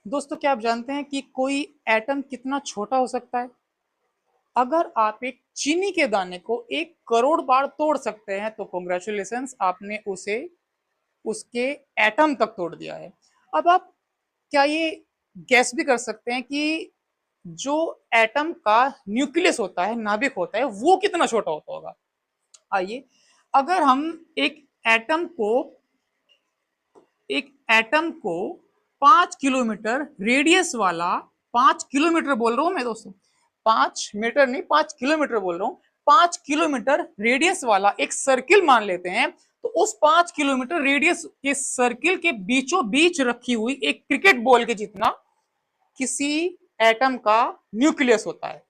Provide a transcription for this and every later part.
दोस्तों, क्या आप जानते हैं कि कोई एटम कितना छोटा हो सकता है? अगर आप एक चीनी के दाने को 1 करोड़ बार तोड़ सकते हैं तो कॉन्ग्रेचुलेशंस, आपने उसे उसके एटम तक तोड़ दिया है। अब आप क्या ये गैस भी कर सकते हैं कि जो एटम का न्यूक्लियस होता है, नाभिक होता है, वो कितना छोटा होता होगा? आइए, अगर हम एक एटम को एक एटम को 5 किलोमीटर रेडियस वाला, 5 किलोमीटर बोल रहा हूं मैं दोस्तों, 5 मीटर नहीं, 5 किलोमीटर बोल रहा हूं, 5 किलोमीटर रेडियस वाला एक सर्किल मान लेते हैं। तो उस 5 किलोमीटर रेडियस के सर्किल के बीचों बीच रखी हुई एक क्रिकेट बॉल के जितना किसी एटम का न्यूक्लियस होता है।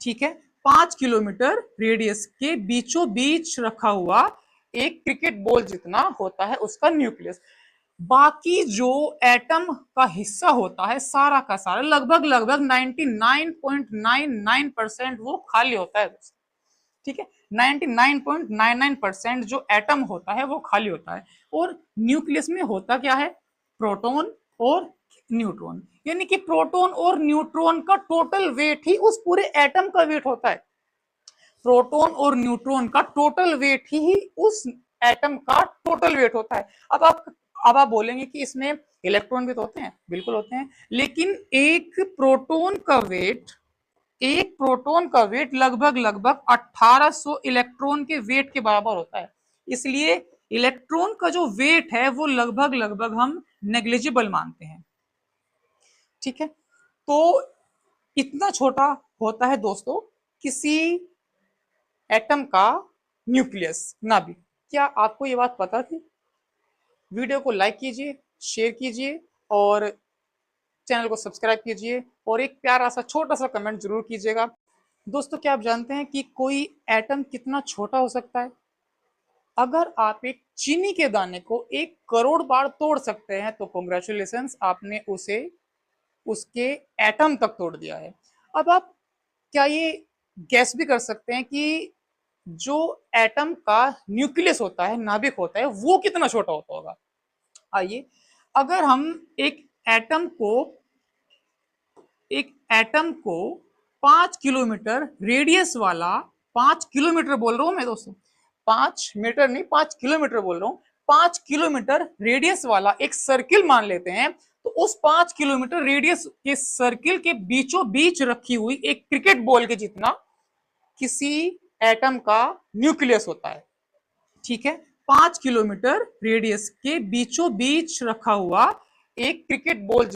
ठीक है, 5 किलोमीटर रेडियस के बीचों बीच रखा हुआ एक क्रिकेट बॉल जितना होता है उसका न्यूक्लियस। बाकी जो एटम का हिस्सा होता है सारा का सारा, लगभग लगभग 99.99% वो खाली होता है। ठीक है, 99.99% जो एटम होता है वो खाली होता है। और न्यूक्लियस में होता क्या है? प्रोटॉन और न्यूट्रॉन, यानी कि प्रोटॉन और न्यूट्रॉन का टोटल वेट ही उस पूरे एटम का वेट होता है। प्रोटॉन और न्यूट्रॉन का टोटल वेट ही उस एटम का टोटल वेट होता है। अब आप बोलेंगे कि इसमें इलेक्ट्रॉन भी तो होते हैं, बिल्कुल होते हैं, लेकिन एक प्रोटॉन का वेट लगभग लगभग 1800 इलेक्ट्रॉन के वेट के बराबर होता है। इसलिए इलेक्ट्रॉन का जो वेट है वो लगभग लगभग हम नेग्लिजिबल मानते हैं। ठीक है, तो इतना छोटा होता है दोस्तों किसी एटम का न्यूक्लियस, नाभिक। क्या आपको ये बात पता थी? वीडियो को लाइक कीजिए, शेयर कीजिए और चैनल को सब्सक्राइब कीजिए और एक प्यारा सा छोटा सा कमेंट जरूर कीजिएगा। दोस्तों, क्या आप जानते हैं कि कोई एटम कितना छोटा हो सकता है? अगर आप एक चीनी के दाने को 1 करोड़ बार तोड़ सकते हैं तो कॉन्ग्रेचुलेशंस, आपने उसे उसके एटम तक तोड़ दिया है। अब आप क्या ये गैस भी कर सकते हैं कि जो एटम का न्यूक्लियस होता है, नाभिक होता है, वो कितना छोटा होता होगा? आइए, अगर हम एक एटम को एक एटम को 5 किलोमीटर रेडियस वाला, 5 किलोमीटर बोल रहा हूं मैं दोस्तों, 5 मीटर नहीं, 5 किलोमीटर बोल रहा हूं, 5 किलोमीटर रेडियस वाला एक सर्किल मान लेते हैं। तो उस 5 किलोमीटर रेडियस के सर्किल के बीचों बीच रखी हुई एक क्रिकेट बॉल के जितना किसी एटम का न्यूक्लियस होता है। ठीक है, 5 किलोमीटर रेडियस के बीचों बीच रखा हुआ एक क्रिकेट बॉल